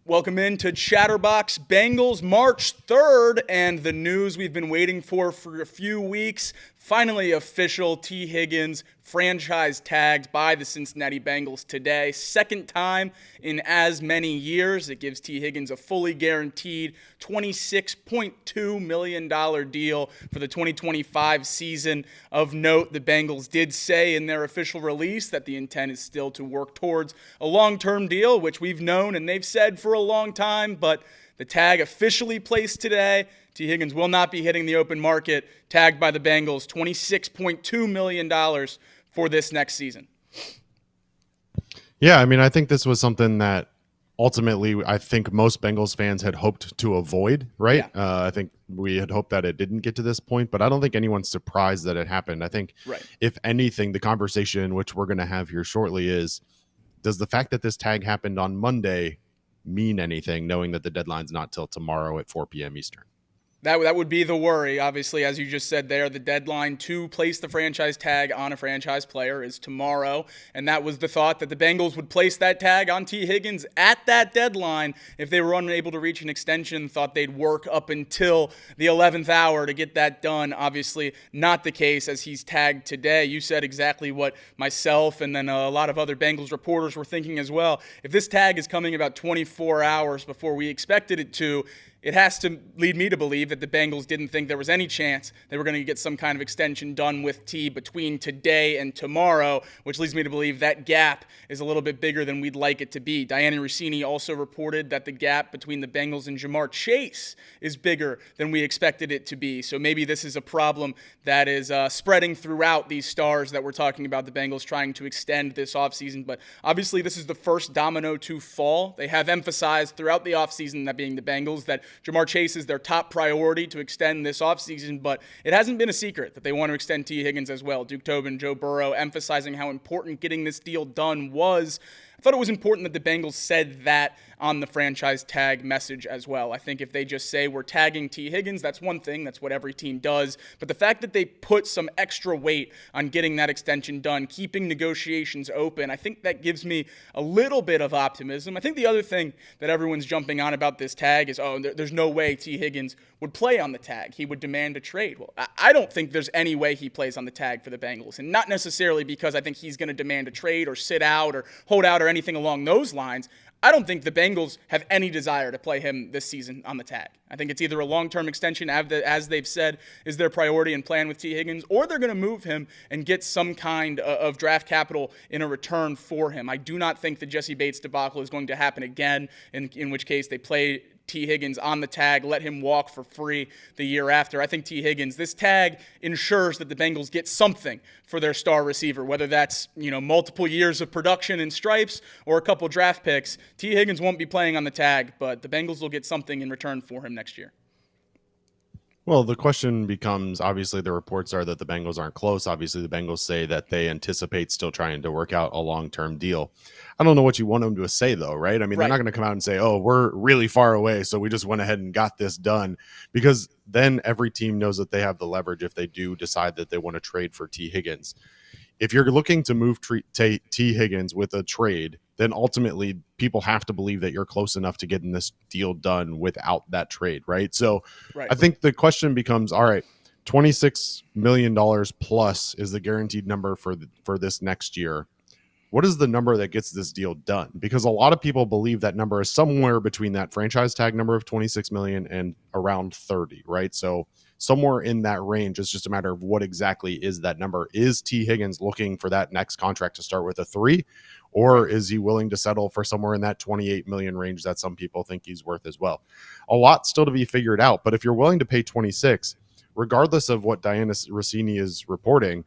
Welcome into Chatterbox Bengals, March 3rd, and the news we've been waiting for a few weeks. Finally official, Tee Higgins franchise tagged by the Cincinnati Bengals today. Second time in as many years. It gives Tee Higgins a fully guaranteed $26.2 million deal for the 2025 season. Of note, the Bengals did say in their official release that the intent is still to work towards a long-term deal, which we've known and they've said for a long time, but the tag officially placed today. Tee Higgins will not be hitting the open market, tagged by the Bengals, $26.2 million for this next season. Yeah, I mean, I think this was something that ultimately I think most Bengals fans had hoped to avoid, right? Yeah. I think we had hoped that it didn't get to this point, but I don't think anyone's surprised that it happened. I think, if anything, the conversation, which we're going to have here shortly, is does the fact that this tag happened on Monday mean anything, knowing that the deadline's not till tomorrow at 4 p.m. Eastern? That would be the worry. Obviously, as you just said there, the deadline to place the franchise tag on a franchise player is tomorrow. And that was the thought, that the Bengals would place that tag on Tee Higgins at that deadline. If they were unable to reach an extension, thought they'd work up until the 11th hour to get that done. Obviously, not the case as he's tagged today. You said exactly what myself and then a lot of other Bengals reporters were thinking as well. If this tag is coming about 24 hours before we expected it to, it has to lead me to believe that the Bengals didn't think there was any chance they were going to get some kind of extension done with T between today and tomorrow, which leads me to believe that gap is a little bit bigger than we'd like it to be. Dianna Russini also reported that the gap between the Bengals and Jamar Chase is bigger than we expected it to be. So maybe this is a problem that is spreading throughout these stars that we're talking about, the Bengals trying to extend this offseason. But obviously this is the first domino to fall. They have emphasized throughout the offseason, that being the Bengals, that Jamar Chase is their top priority to extend this offseason, but it hasn't been a secret that they want to extend Tee Higgins as well. Duke Tobin, Joe Burrow emphasizing how important getting this deal done was. I thought it was important that the Bengals said that on the franchise tag message as well. I think if they just say we're tagging Tee Higgins, that's one thing. That's what every team does. But the fact that they put some extra weight on getting that extension done, keeping negotiations open, I think that gives me a little bit of optimism. I think the other thing that everyone's jumping on about this tag is, there's no way Tee Higgins would play on the tag. He would demand a trade. Well, I don't think there's any way he plays on the tag for the Bengals, and not necessarily because I think he's going to demand a trade or sit out or hold out or anything along those lines. I don't think the Bengals have any desire to play him this season on the tag. I think it's either a long-term extension, as they've said, is their priority and plan with Tee Higgins, or they're going to move him and get some kind of draft capital in a return for him. I do not think the Jesse Bates debacle is going to happen again, in which case they play Tee Higgins on the tag, let him walk for free the year after. I think Tee Higgins, this tag ensures that the Bengals get something for their star receiver, whether that's, multiple years of production in stripes or a couple draft picks. Tee Higgins won't be playing on the tag, but the Bengals will get something in return for him next year. Well, the question becomes, obviously the reports are that the Bengals aren't close. Obviously the Bengals say that they anticipate still trying to work out a long-term deal. I don't know what you want them to say, though, right? I mean, They're not going to come out and say, we're really far away, so we just went ahead and got this done, because then every team knows that they have the leverage if they do decide that they want to trade for Tee Higgins. If you're looking to move Tee Higgins with a trade, then ultimately people have to believe that you're close enough to getting this deal done without that trade, right? So I think the question becomes, all right, $26 million plus is the guaranteed number for this next year. What is the number that gets this deal done? Because a lot of people believe that number is somewhere between that franchise tag number of 26 million and around 30, right? So somewhere in that range. It's just a matter of what exactly is that number. Is Tee Higgins looking for that next contract to start with a 3, or is he willing to settle for somewhere in that 28 million range that some people think he's worth as well? A lot still to be figured out, but if you're willing to pay 26, regardless of what Dianna Russini is reporting,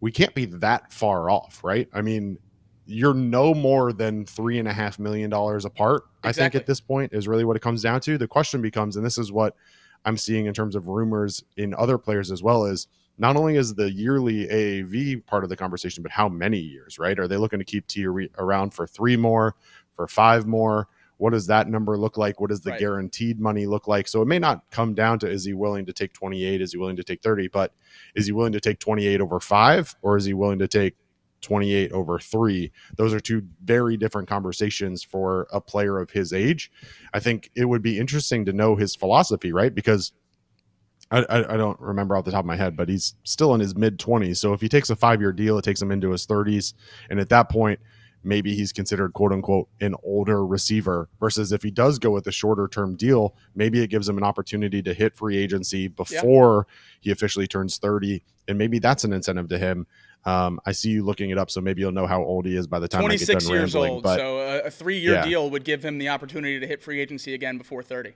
we can't be that far off, right? I mean, you're no more than $3.5 million apart. Exactly. I think at this point is really what it comes down to. The question becomes, and this is what I'm seeing in terms of rumors in other players as well, is not only is the yearly AAV part of the conversation, but how many years, right? Are they looking to keep T around for 3 more, for 5 more? What does that number look like? What does the guaranteed money look like? So it may not come down to, is he willing to take 28? Is he willing to take 30? But is he willing to take 28 over 5? Or is he willing to take 28 over 3. Those are two very different conversations for a player of his age. I think it would be interesting to know his philosophy, right? Because I don't remember off the top of my head, but he's still in his mid 20s. So if he takes a 5-year deal, it takes him into his 30s. And at that point, maybe he's considered quote unquote an older receiver, versus if he does go with a shorter term deal, maybe it gives him an opportunity to hit free agency before he officially turns 30. And maybe that's an incentive to him. I see you looking it up, so maybe you'll know how old he is by the time I get done 26 years rambling. old, but so a 3-year deal would give him the opportunity to hit free agency again before 30.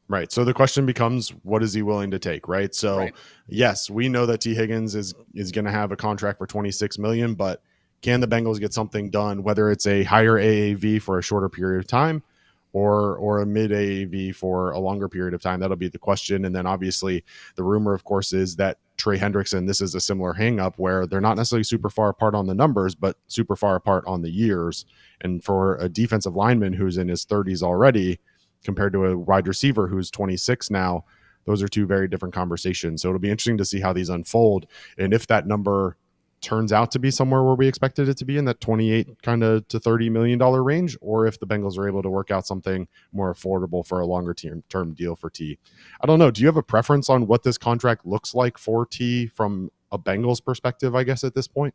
Right. So the question becomes, what is he willing to take? Right. So yes, we know that Tee Higgins is going to have a contract for $26 million, but can the Bengals get something done, whether it's a higher AAV for a shorter period of time or a mid AAV for a longer period of time? That'll be the question. And then obviously the rumor, of course, is that Trey Hendrickson, this is a similar hang up where they're not necessarily super far apart on the numbers, but super far apart on the years. And for a defensive lineman who's in his 30s already, compared to a wide receiver who's 26 now, those are two very different conversations. So it'll be interesting to see how these unfold. And if that number turns out to be somewhere where we expected it to be, in that 28 kind of to $30 million range, or if the Bengals are able to work out something more affordable for a longer term deal for T. I don't know. Do you have a preference on what this contract looks like for T from a Bengals perspective, I guess, at this point?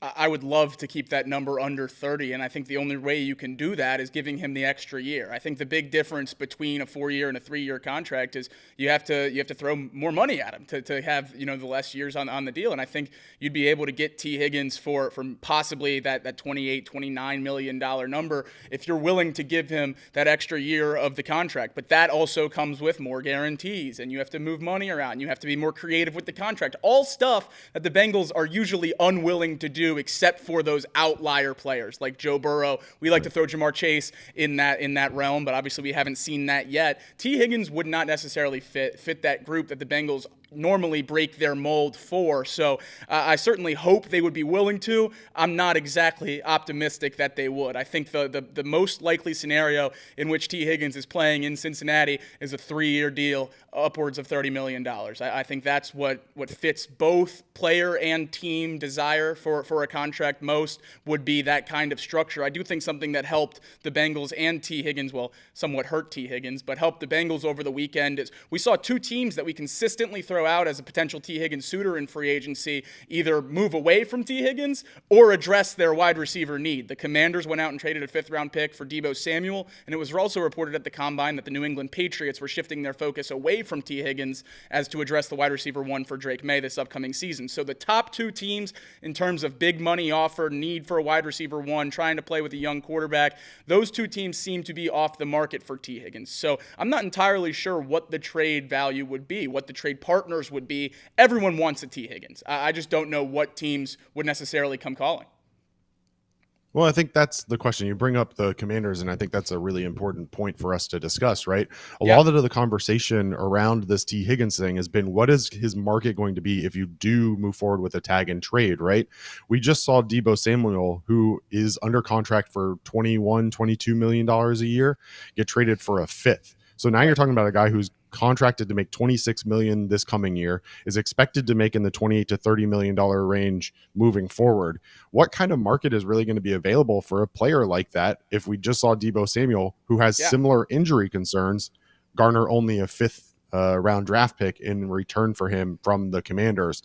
I would love to keep that number under 30, and I think the only way you can do that is giving him the extra year. I think the big difference between a 4-year and a 3-year contract is you have to throw more money at him to have the less years on the deal. And I think you'd be able to get Tee Higgins for possibly that $28-29 million number if you're willing to give him that extra year of the contract. But that also comes with more guarantees, and you have to move money around. You have to be more creative with the contract. All stuff that the Bengals are usually unwilling to do, except for those outlier players like Joe Burrow. We like to throw Jamar Chase in that realm, but obviously we haven't seen that yet. Tee Higgins would not necessarily fit that group that the Bengals normally break their mold for. So I certainly hope they would be willing to. I'm not exactly optimistic that they would. I think the most likely scenario in which Tee Higgins is playing in Cincinnati is a 3-year deal, upwards of $30 million. I think that's what fits both player and team desire for a contract most, would be that kind of structure. I do think something that helped the Bengals and Tee Higgins, well, somewhat hurt Tee Higgins, but helped the Bengals over the weekend is we saw two teams that we consistently throw out as a potential Tee Higgins suitor in free agency either move away from Tee Higgins or address their wide receiver need. The Commanders went out and traded a 5th-round pick for Deebo Samuel, and it was also reported at the Combine that the New England Patriots were shifting their focus away from Tee Higgins as to address the wide receiver 1 for Drake May this upcoming season. So the top two teams in terms of big money offer, need for a wide receiver 1, trying to play with a young quarterback, those two teams seem to be off the market for Tee Higgins. So I'm not entirely sure what the trade value would be, what the trade partners would be. Everyone wants a Tee Higgins. I just don't know what teams would necessarily come calling. Well, I think that's the question. You bring up the Commanders, and I think that's a really important point for us to discuss, right? A lot of the conversation around this Tee Higgins thing has been, what is his market going to be if you do move forward with a tag and trade, right? We just saw Deebo Samuel, who is under contract for $21-22 million a year, get traded for a 5th. So now you're talking about a guy who's contracted to make $26 million this coming year, is expected to make in the $28 to $30 million range moving forward. What kind of market is really going to be available for a player like that if we just saw Deebo Samuel, who has similar injury concerns, garner only a 5th round draft pick in return for him from the Commanders?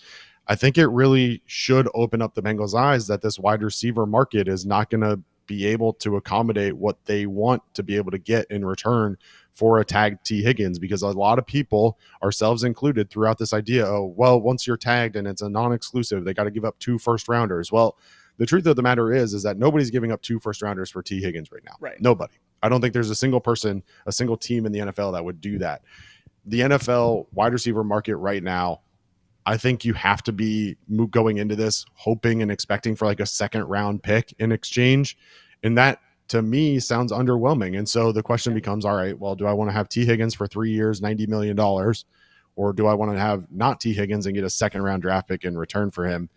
I think it really should open up the Bengals' eyes that this wide receiver market is not going to be able to accommodate what they want to be able to get in return for a tagged Tee Higgins, because a lot of people, ourselves included, throughout this idea, oh, well, once you're tagged and it's a non-exclusive, they got to give up 2 first-rounders. Well, the truth of the matter is that nobody's giving up 2 first-rounders for Tee Higgins right now. Right. Nobody. I don't think there's a single person, a single team in the NFL that would do that. The NFL wide receiver market right now, I think you have to be going into this hoping and expecting for like a 2nd-round pick in exchange. And that, to me, sounds underwhelming. And so the question becomes, all right, well, do I want to have Tee Higgins for 3 years, $90 million? Or do I want to have not Tee Higgins and get a 2nd-round draft pick in return for him?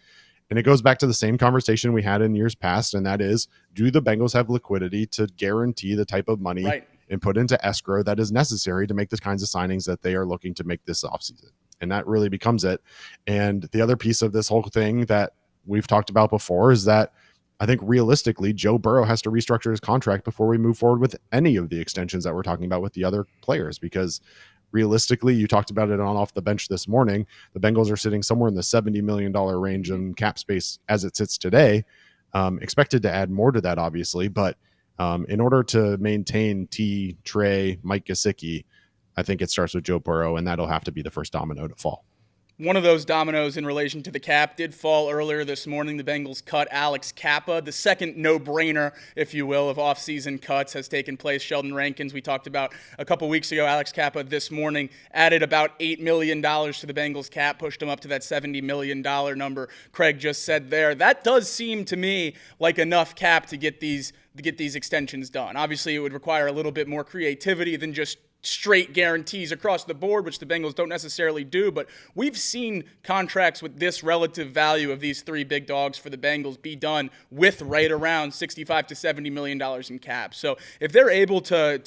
And it goes back to the same conversation we had in years past, and that is, do the Bengals have liquidity to guarantee the type of money and put into escrow that is necessary to make the kinds of signings that they are looking to make this offseason? And that really becomes it. And the other piece of this whole thing that we've talked about before is that I think realistically, Joe Burrow has to restructure his contract before we move forward with any of the extensions that we're talking about with the other players, because realistically, you talked about it on off the bench this morning. The Bengals are sitting somewhere in the $70 million range in cap space as it sits today. Expected to add more to that, obviously, but in order to maintain T, Trey, Mike Gesicki, I think it starts with Joe Burrow, and that'll have to be the first domino to fall. One of those dominoes in relation to the cap did fall earlier this morning. The Bengals cut Alex Cappa. The second no-brainer, if you will, of offseason cuts has taken place. Sheldon Rankins, we talked about a couple weeks ago. Alex Cappa this morning added about $8 million to the Bengals cap, pushed them up to that $70 million number Craig just said there. That does seem to me like enough cap to get these extensions done. Obviously, it would require a little bit more creativity than just straight guarantees across the board, which the Bengals don't necessarily do, but we've seen contracts with this relative value of these three big dogs for the Bengals be done with right around $65 to $70 million in cap. So if they're able to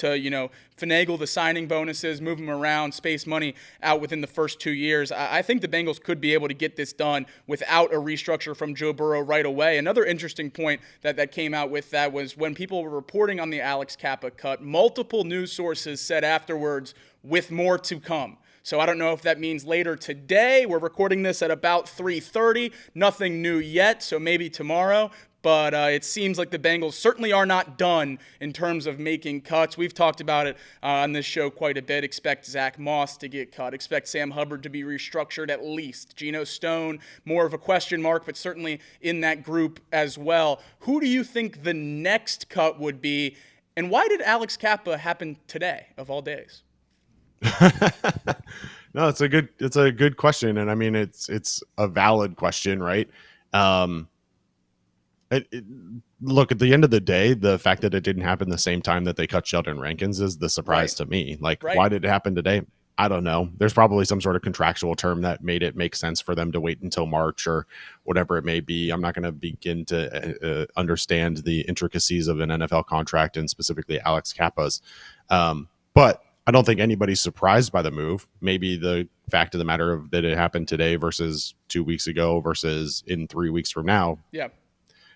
finagle the signing bonuses, move them around, space money out within the first 2 years, I think the Bengals could be able to get this done without a restructure from Joe Burrow right away. Another interesting point that came out with that was when people were reporting on the Alex Cappa cut, multiple news sources said afterwards, with more to come. So I don't know if that means later today. We're recording this at about 3:30. Nothing new yet, so maybe tomorrow. But it seems like the Bengals certainly are not done in terms of making cuts. We've talked about it on this show quite a bit. Expect Zach Moss to get cut. Expect Sam Hubbard to be restructured at least. Geno Stone, more of a question mark, but certainly in that group as well. Who do you think the next cut would be? And why did Alex Cappa happen today, of all days? No, it's a good question, and I mean it's a valid question, right? Look, at the end of the day, the fact that it didn't happen the same time that they cut Sheldon Rankins is the surprise to me. Like, why did it happen today? I don't know. There's probably some sort of contractual term that made it make sense for them to wait until March or whatever it may be. I'm not going to begin to understand the intricacies of an NFL contract and specifically Alex Cappa's. But I don't think anybody's surprised by the move. Maybe the fact of the matter of that it happened today versus 2 weeks ago versus in 3 weeks from now. Yeah.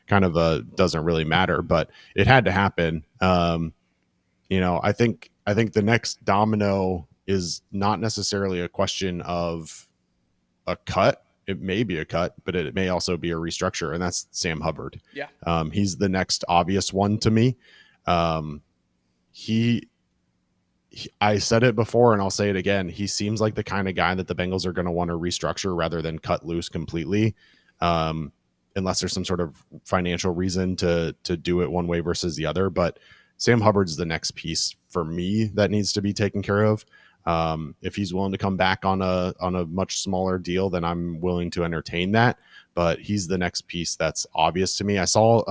Kind of doesn't really matter, but it had to happen. I think the next domino is not necessarily a question of a cut. It may be a cut, but it may also be a restructure, and that's Sam Hubbard. Yeah. He's the next obvious one to me. I said it before and I'll say it again. He seems like the kind of guy that the Bengals are going to want to restructure rather than cut loose completely. Unless there's some sort of financial reason to do it one way versus the other. But Sam Hubbard's the next piece for me that needs to be taken care of. If he's willing to come back on a much smaller deal, then I'm willing to entertain that. But he's the next piece that's obvious to me. I saw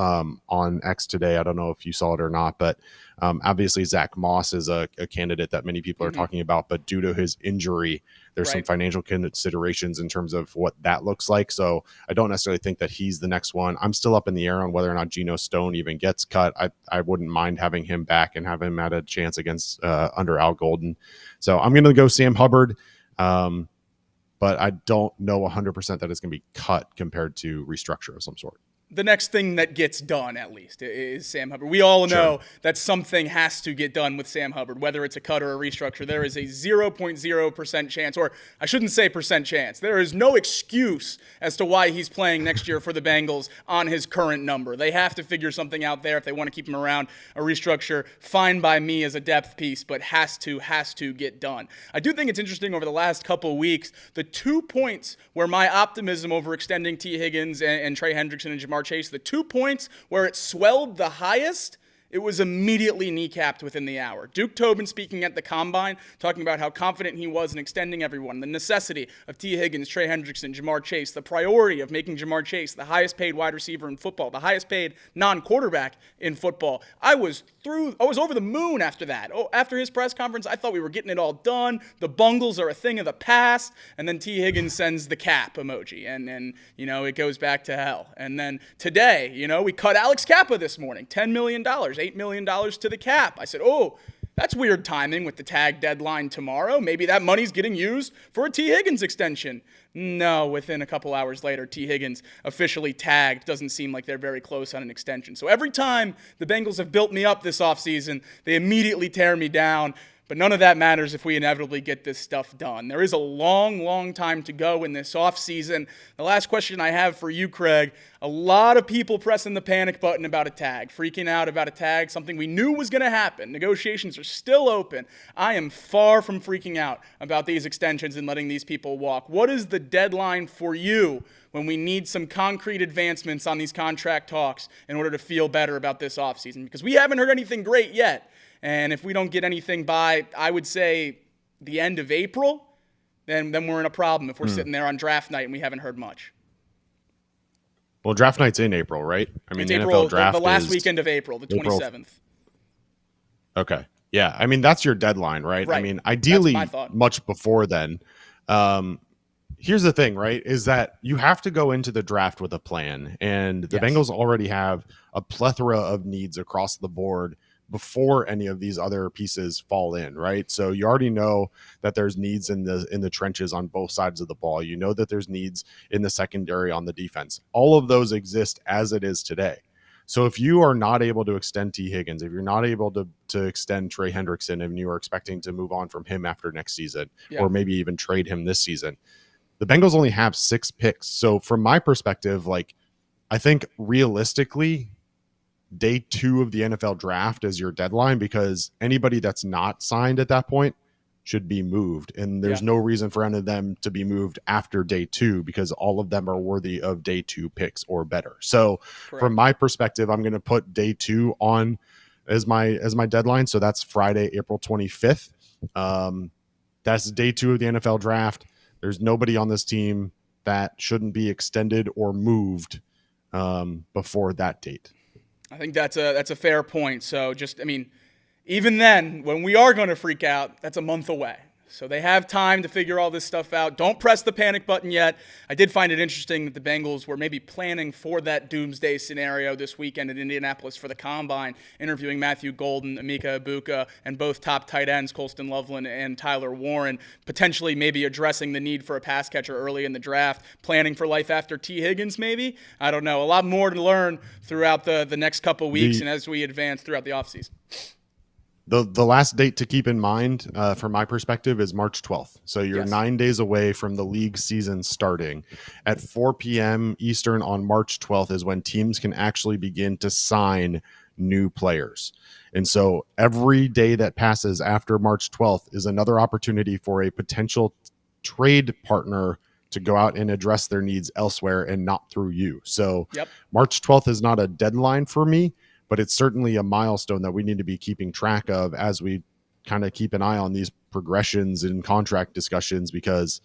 on X today, I don't know if you saw it or not, but obviously Zach Moss is a candidate that many people are talking about, but due to his injury, there's some financial considerations in terms of what that looks like. So I don't necessarily think that he's the next one. I'm still up in the air on whether or not Geno Stone even gets cut. I wouldn't mind having him back and have him at a chance against under Al Golden. So I'm going to go Sam Hubbard. But I don't know 100% that it's going to be cut compared to restructure of some sort. The next thing that gets done, at least, is Sam Hubbard. We all know that something has to get done with Sam Hubbard, whether it's a cut or a restructure. There is a 0.0% chance, or I shouldn't say percent chance. There is no excuse as to why he's playing next year for the Bengals on his current number. They have to figure something out there if they want to keep him around. A restructure, fine by me as a depth piece, but has to get done. I do think it's interesting over the last couple weeks, the 2 points where my optimism over extending Tee Higgins and Trey Hendrickson and Jamar Chase, the 2 points where it swelled the highest, it was immediately kneecapped within the hour. Duke Tobin speaking at the Combine, talking about how confident he was in extending everyone, the necessity of Tee Higgins, Trey Hendrickson, Jamar Chase, the priority of making Jamar Chase the highest paid wide receiver in football, the highest paid non-quarterback in football. I was over the moon after that. After his press conference, I thought we were getting it all done. The Bungles are a thing of the past. And then Tee Higgins sends the cap emoji. And it goes back to hell. And then today, we cut Alex Cappa this morning, $10 million, $8 million to the cap. I said, That's weird timing with the tag deadline tomorrow. Maybe that money's getting used for a Tee Higgins extension. No, within a couple hours later, Tee Higgins officially tagged. Doesn't seem like they're very close on an extension. So every time the Bengals have built me up this offseason, they immediately tear me down. But none of that matters if we inevitably get this stuff done. There is a long, long time to go in this offseason. The last question I have for you, Craig, a lot of people pressing the panic button about a tag, freaking out about a tag, something we knew was going to happen. Negotiations are still open. I am far from freaking out about these extensions and letting these people walk. What is the deadline for you when we need some concrete advancements on these contract talks in order to feel better about this offseason? Because we haven't heard anything great yet. And if we don't get anything by, I would say, the end of April, then we're in a problem if we're sitting there on draft night and we haven't heard much. Well, draft night's in April, right? I mean, It's the April, NFL draft the last is weekend of April, the 27th. Okay. Yeah. I mean, that's your deadline, right? Right. I mean, ideally, That's my thought. much before then. Here's the thing, right? Is that you have to go into the draft with a plan. And the Yes. Bengals already have a plethora of needs across the board before any of these other pieces fall in, right? So you already know that there's needs in the trenches on both sides of the ball. You know that there's needs in the secondary on the defense. All of those exist as it is today. So if you are not able to extend Tee Higgins, if you're not able to extend Trey Hendrickson, and you are expecting to move on from him after next season, or maybe even trade him this season, the Bengals only have 6 picks. So from my perspective, like, I think realistically, day 2 of the NFL draft is your deadline, because anybody that's not signed at that point should be moved. And there's no reason for any of them to be moved after day 2, because all of them are worthy of day 2 picks or better. So from my perspective, I'm going to put day 2 on as my deadline. So that's Friday, April 25th. That's day 2 of the NFL draft. There's nobody on this team that shouldn't be extended or moved before that date. I think that's a fair point. So even then, when we are going to freak out, that's a month away. So they have time to figure all this stuff out. Don't press the panic button yet. I did find it interesting that the Bengals were maybe planning for that doomsday scenario this weekend in Indianapolis for the Combine, interviewing Matthew Golden, Emeka Ibuka, and both top tight ends, Colston Loveland and Tyler Warren, potentially maybe addressing the need for a pass catcher early in the draft, planning for life after Tee Higgins maybe. I don't know. A lot more to learn throughout the next couple weeks and as we advance throughout the offseason. The last date to keep in mind, from my perspective, is March 12th. So you're 9 days away from the league season starting. At 4 p.m. Eastern on March 12th is when teams can actually begin to sign new players. And so every day that passes after March 12th is another opportunity for a potential trade partner to go out and address their needs elsewhere and not through you. So March 12th is not a deadline for me, but it's certainly a milestone that we need to be keeping track of as we kind of keep an eye on these progressions in contract discussions, because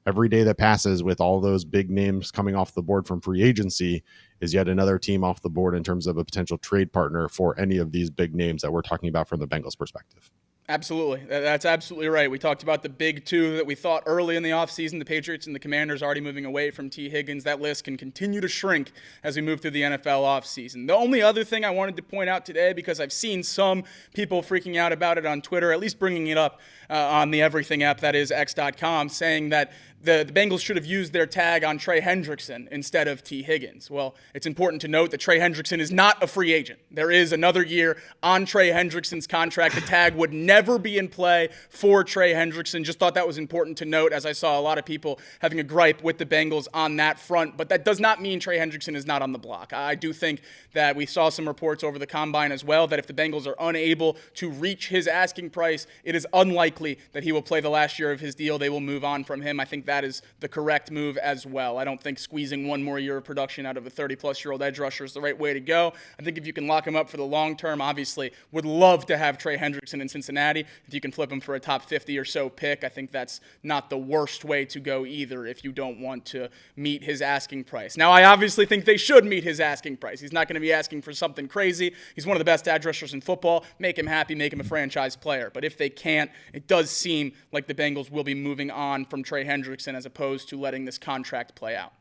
every day that passes with all those big names coming off the board from free agency is yet another team off the board in terms of a potential trade partner for any of these big names that we're talking about from the Bengals perspective. Absolutely. That's absolutely right. We talked about the big 2 that we thought early in the offseason, the Patriots and the Commanders already moving away from Tee Higgins. That list can continue to shrink as we move through the NFL offseason. The only other thing I wanted to point out today, because I've seen some people freaking out about it on Twitter, at least bringing it up on the Everything app, that is X.com, saying that the Bengals should have used their tag on Trey Hendrickson instead of Tee Higgins. Well, it's important to note that Trey Hendrickson is not a free agent. There is another year on Trey Hendrickson's contract. The tag would never be in play for Trey Hendrickson. Just thought that was important to note, as I saw a lot of people having a gripe with the Bengals on that front. But that does not mean Trey Hendrickson is not on the block. I do think that we saw some reports over the Combine as well that if the Bengals are unable to reach his asking price, it is unlikely that he will play the last year of his deal. They will move on from him. I think that is the correct move as well. I don't think squeezing one more year of production out of a 30-plus-year-old edge rusher is the right way to go. I think if you can lock him up for the long term, obviously would love to have Trey Hendrickson in Cincinnati. If you can flip him for a top 50 or so pick, I think that's not the worst way to go either if you don't want to meet his asking price. Now, I obviously think they should meet his asking price. He's not going to be asking for something crazy. He's one of the best edge rushers in football. Make him happy, make him a franchise player. But if they can't, it does seem like the Bengals will be moving on from Trey Hendrickson as opposed to letting this contract play out.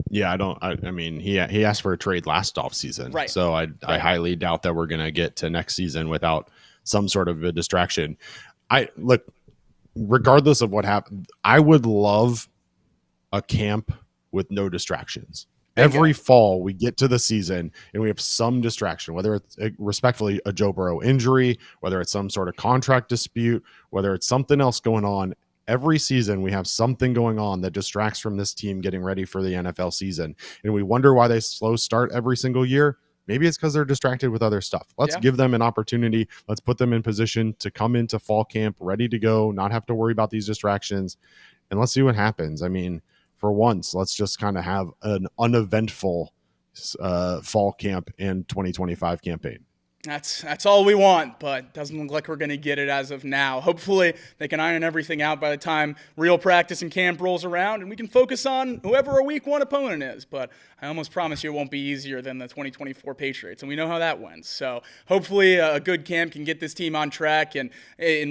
Yeah, I mean, he asked for a trade last offseason. Right. So I highly doubt that we're going to get to next season without some sort of a distraction. Regardless of what happened, I would love a camp with no distractions. Every fall we get to the season and we have some distraction, whether it's respectfully a Joe Burrow injury, whether it's some sort of contract dispute, whether it's something else going on. Every season we have something going on that distracts from this team getting ready for the NFL season. And we wonder why they slow start every single year. Maybe it's because they're distracted with other stuff. Let's give them an opportunity. Let's put them in position to come into fall camp ready to go, not have to worry about these distractions. And let's see what happens. I mean, for once, let's just kind of have an uneventful fall camp and 2025 campaign. That's all we want, but doesn't look like we're going to get it as of now. Hopefully, they can iron everything out by the time real practice and camp rolls around, and we can focus on whoever our week 1 opponent is. But I almost promise you it won't be easier than the 2024 Patriots, and we know how that went. So hopefully a good camp can get this team on track and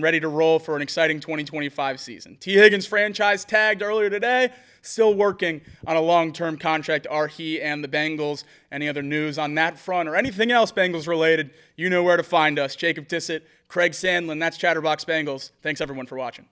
ready to roll for an exciting 2025 season. Tee Higgins franchise tagged earlier today. Still working on a long-term contract, are he and the Bengals. Any other news on that front or anything else Bengals related, you know where to find us. Jacob Tissett, Craig Sandlin, that's Chatterbox Bengals. Thanks, everyone, for watching.